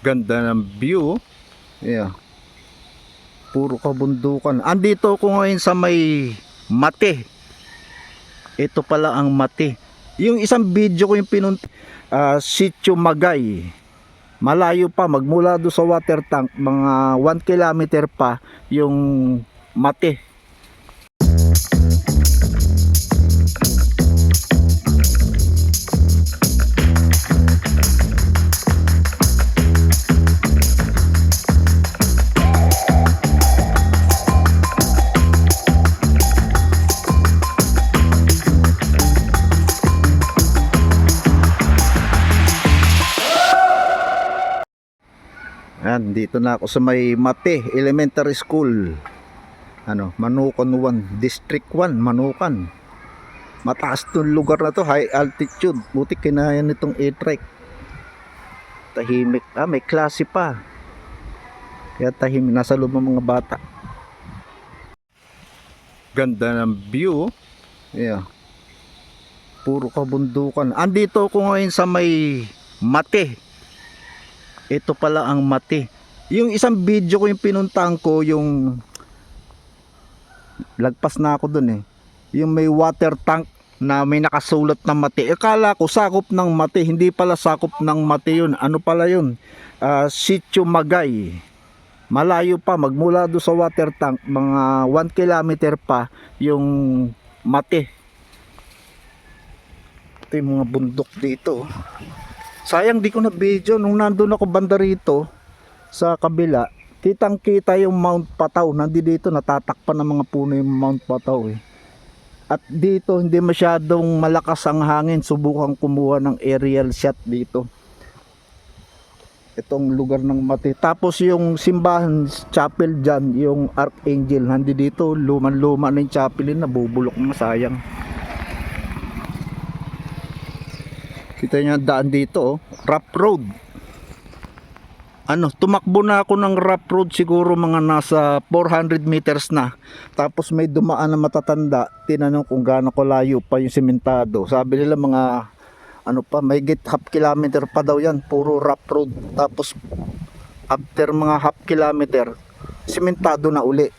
Ganda ng view. Yeah. Puro kabundukan. Andito ako ngayon sa may Mate. Ito pala ang Mate. Yung isang video ko yung pinunta, Sitio Magay. Malayo pa, magmula do sa water tank, mga 1 kilometer pa yung Mate. Ayan, dito na ako sa may Mate Elementary School. Manukan 1, District 1, Manukan. Mataas tong lugar na to, high altitude. Buti kinaya nitong e-trike. Tahimik. May klase pa. Kaya tahimik, nasa loob ng mga bata. Ganda ng view. Yeah. Puro kabundukan. Andito ako ngayon sa may Mate. Ito pala ang Mate. Yung isang video ko yung pinuntahan ko, yung lagpas na ako dun yung may water tank na may nakasulat na Mate. Akala ko sakop ng Mate, hindi pala sakop ng Mate yun. Ano pala yun? Sitio Magay. Malayo pa, magmula do sa water tank, mga 1 kilometer pa yung Mate. Ito yung mga bundok dito. Sayang di ko na video nung nandun ako banda rito sa kabila. Kitang kita yung Mount Pataw. Nandito natatakpan ng mga puno yung Mount Pataw At dito hindi masyadong malakas ang hangin. Subukan kumuha ng aerial shot dito. Itong lugar ng Mate. Tapos yung simbahan, chapel dyan, yung Archangel, nandito luman-luma na yung chapel yun, nabubulok na, sayang. Kita nyo daan dito, rough road. Tumakbo na ako ng rough road siguro mga nasa 400 meters na. Tapos may dumaan na matatanda, tinanong kung gaano kalayo pa yung sementado. Sabi nila mga may half kilometer pa daw yan, puro rough road. Tapos after mga half kilometer, sementado na uli.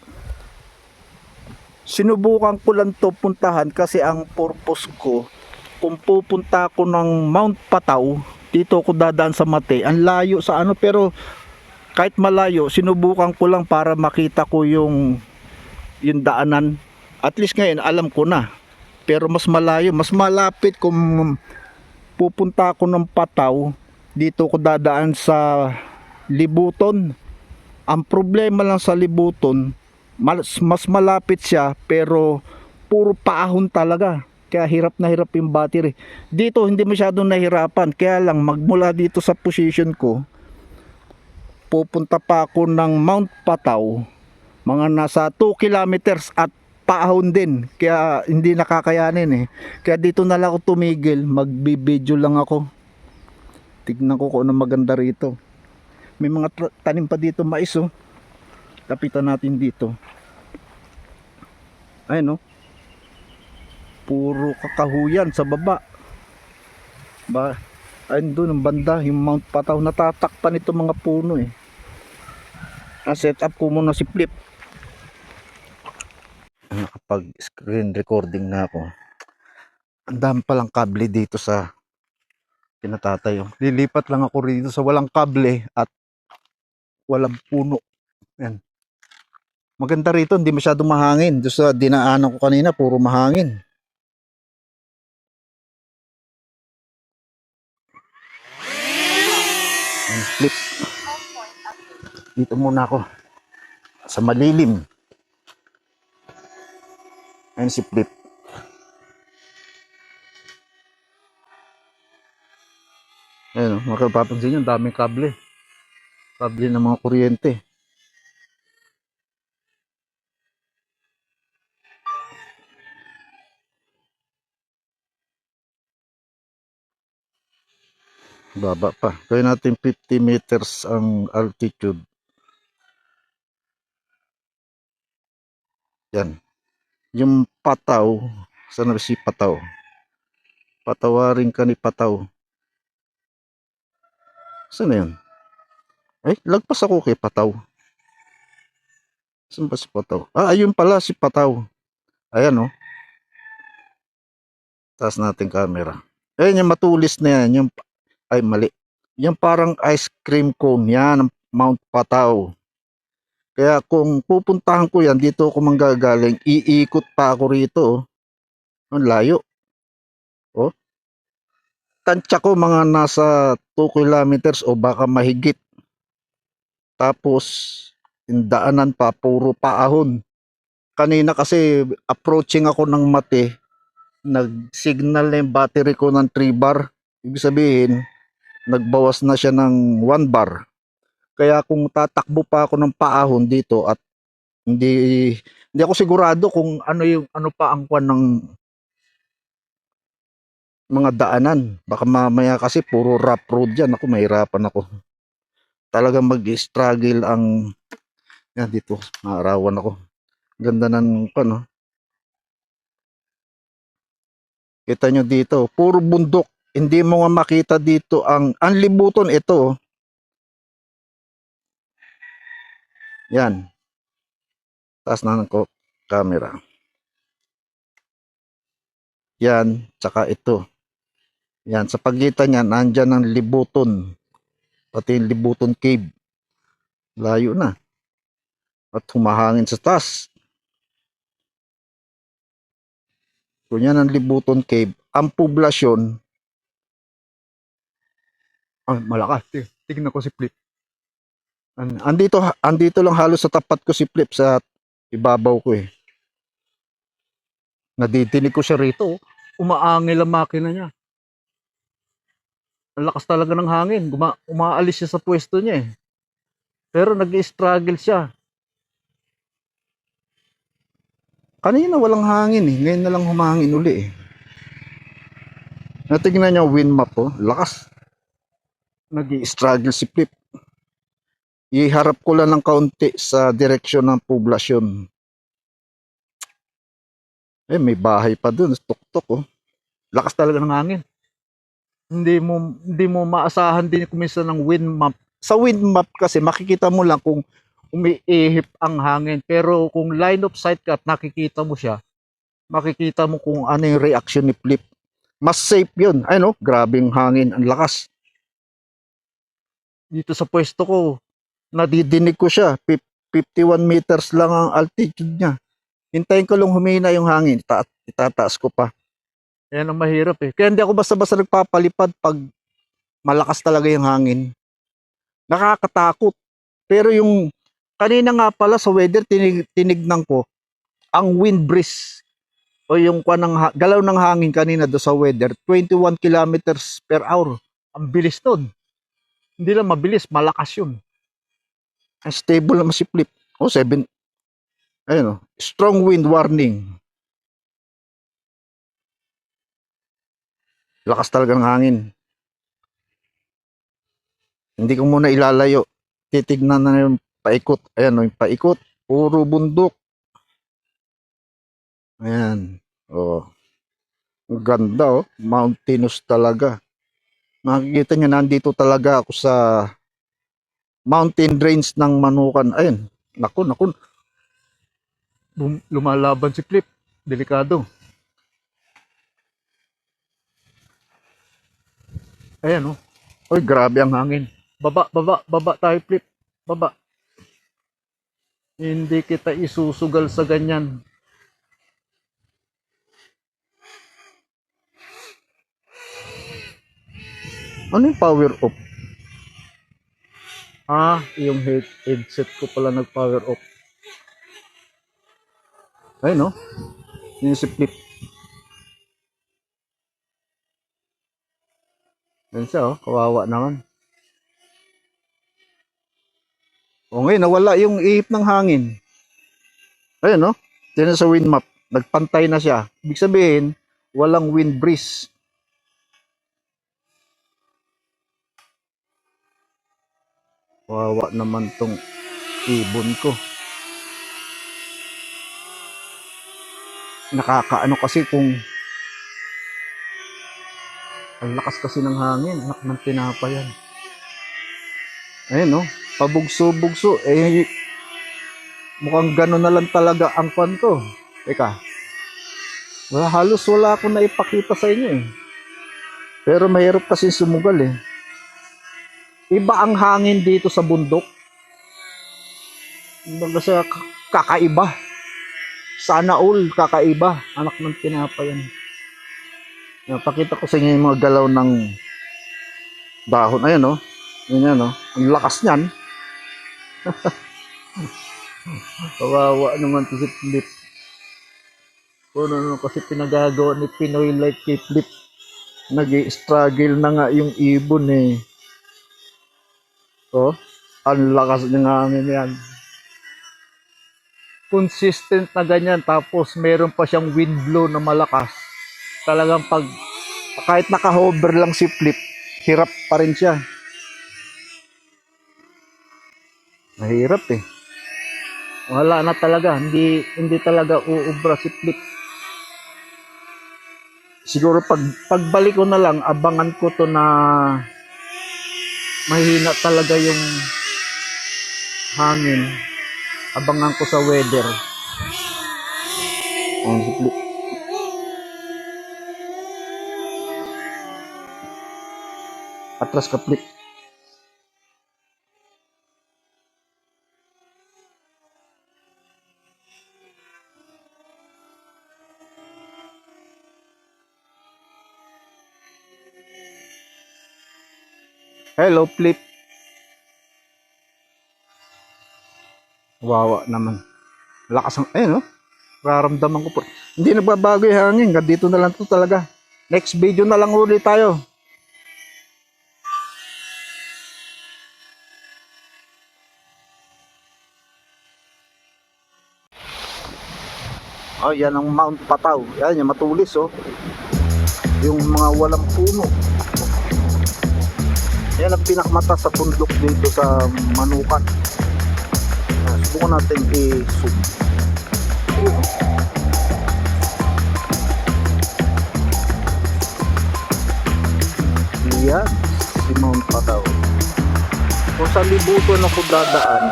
Sinubukan ko lang to puntahan kasi ang purpose ko, kung pupunta ako ng Mount Pataw, dito ako dadaan sa Mate. Ang layo sa pero kahit malayo, sinubukan ko lang para makita ko yung daanan. At least ngayon alam ko na. Pero mas malayo, mas malapit kung pupunta ako ng Pataw, dito ako dadaan sa Libuton. Ang problema lang sa Libuton, mas malapit siya pero puro paahon talaga. Kaya hirap na hirap yung battery. Dito hindi masyadong nahirapan. Kaya lang magmula dito sa position ko, pupunta pa ako ng Mount Pataw, mga nasa 2 kilometers at paahon din. Kaya hindi nakakayanin Kaya dito na lang ako tumigil. Magbibideo lang ako. Tignan ko kung ano maganda rito. May mga tanim pa dito, mais Kapitan natin dito. Ayun puro kakahuyan sa baba. Ayun doon ang banda, yung Mount Pataw, natatakpan ito mga puno set up ko muna si Flip. Nakapag screen recording na ako. Ang dami palang kable dito sa pinatatayo. Lilipat lang ako rito sa walang kable at walang puno. Yan. Maganda rito, hindi masyadong mahangin. Doon sa dinaanan ko kanina, puro mahangin. Flip. Dito muna ako sa malilim. Ayun si Flip. Ayun makapapansin nyo, daming kable ng mga kuryente. Baba pa. Kaya natin 50 meters ang altitude. Yan. Yung Pataw, sana si Pataw? Patawarin ka ni Pataw. Saan na yun? Ay, lagpas ako kay Pataw. Saan ba si Pataw? Ah, ayun pala si Pataw. Ayan oh. Taas natin camera. Ayan yung matulis na yan. Yung, ay, mali. Yung parang ice cream cone yan, ang Mount Pataw. Kaya kung pupuntahan ko yan, dito ako manggagaling, iikot pa ako rito. Oh. Ang layo. Oh. Tansya ko mga nasa 2 kilometers o baka mahigit. Tapos, yung daanan pa, puro paahon. Kanina kasi approaching ako ng Mate, nag-signal na yung battery ko ng 3 bar. Ibig sabihin, nagbawas na siya ng 1 bar. Kaya kung tatakbo pa ako ng paahon dito at hindi ako sigurado kung ano pa ang kwan ng mga daanan. Baka mamaya kasi puro rough road yan. Ako, mahirapan ako. Talagang mag-struggle ang yan dito. Maarawan ako. Ganda ng ano. Kita nyo dito, puro bundok. Hindi mo nga makita dito ang libuton ito. Yan. Taas na ko camera. Yan, tsaka ito. Yan, sa pagitan niyan, nandyan ang libuton. Pati yung libuton cave. Layo na. At humahangin sa taas. Kung yan ang libuton cave, ang poblasyon, malakas. Tignan ko si Flip. Andito lang halos sa tapat ko si Flip sa ibabaw ko eh. Nadidinig ko siya rito. Umaangil ang makina niya. Ang lakas talaga ng hangin. Umaalis siya sa pwesto niya eh. Pero nag-i-struggle siya. Kanina walang hangin eh. Ngayon na lang humangin uli eh. Natignan niyo wind map oh. Lakas. Nag-i-struggle si Flip. Iharap ko lang ng kaunti sa direksyon ng poblasyon. Eh, may bahay pa dun. Tuk-tuk oh. Lakas talaga ng hangin. Hindi mo maasahan din kuminsan ng wind map. Sa wind map kasi makikita mo lang kung umiihip ang hangin. Pero kung line of sight ka at nakikita mo siya, makikita mo kung ano yung reaction ni Flip. Mas safe yun. Ay no, grabing hangin. Ang lakas. Dito sa pwesto ko, nadidinig ko siya. 51 meters lang ang altitude niya. Hintayin ko lang humina yung hangin. Itataas ko pa. Yan ang mahirap eh. Kaya hindi ako basta-basta nagpapalipad pag malakas talaga yung hangin. Nakakatakot. Pero yung kanina nga pala sa weather, tinignan ko, ang wind breeze o yung galaw ng hangin kanina do sa weather, 21 kilometers per hour. Ang bilis nun. Hindi lang mabilis, malakas yun. Stable naman si Flip. 7. Ayun strong wind warning. Lakas talaga ng hangin. Hindi ko muna ilalayo. Titignan na yung paikot. Ayan yung paikot. Puro bundok. Ayan. Oh. Ang ganda oh. Mountainous talaga. Makikita nyo nandito talaga ako sa mountain range ng Manukan. Ayan. Naku. Lumalaban si Flip. Delikado. Ayan oh. Oy, grabe ang hangin. Baba tayo Flip. Baba. Hindi kita isusugal sa ganyan. Ano yung power off? Yung headset ko pala nag-power off. Ayun no? Yung si Flip. Yan siya oh, kawawa naman. Ngayon nawala yung ihip ng hangin. Ayun no? Tiyan sa wind map. Nagpantay na siya. Ibig sabihin, walang wind breeze. Kawawa naman tong ibon ko. Nakakaano kasi kung ang lakas kasi ng hangin. Anak ng tinapa yan. Ayun no? pabugso-bugso. Mukhang gano'n na lang talaga ang kwan ko. Teka. Halos wala akong naipakita sa inyo eh. Pero mahirap kasi sumugal eh. Iba ang hangin dito sa bundok. Kasi kakaiba. Sana all kakaiba. Anak ng tinapay yan. Pakita ko sa inyo yung mga galaw ng dahon. Ayan o. Ayan o. Ang lakas niyan. Kawawa naman si Flip. Ano kasi pinagagawa ni Pinoy Life kay Flip. Nag-i-struggle na nga yung ibon eh. Oh, ang lakas ng hangin yan. Consistent na ganyan. Tapos meron pa siyang wind blow na malakas. Talagang kahit naka-hover lang si Flip, hirap pa rin siya. Mahirap eh. Wala na talaga. Hindi talaga uubra si Flip. Siguro pagbalik ko na lang, abangan ko to na mahina talaga yung hangin. Abangan ko sa weather. Si Flip. Atras ka, Flip. Hello, Flip. Wawa naman. Lakas ang, ayun, no? Raramdaman ko po. Hindi nagbabago yung hangin. Dito na lang to talaga. Next video na lang ulit tayo. Oh, yan ang Mount Pataw. Yan, yung matulis, oh. Yung mga walang puno. Yan ang pinakamata sa bundok dito sa Manukan. Subukan natin i-zoom. Yan, si Mount Pataw. Kung sa libuton ako dadaan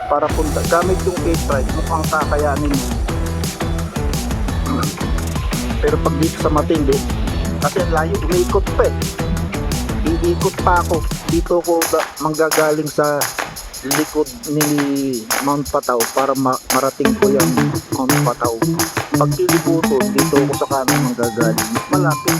para punta, gamit yung K-Trike, mukhang kakayanin. Pero pag dito sa matindi, kasi layo, umiikot pa eh. Iikot pa ako. Dito ako manggagaling sa likod ni Mount Pataw para marating ko yung Mount Pataw. Pag tilibuto, dito ako sa kanan manggagaling. Malapit.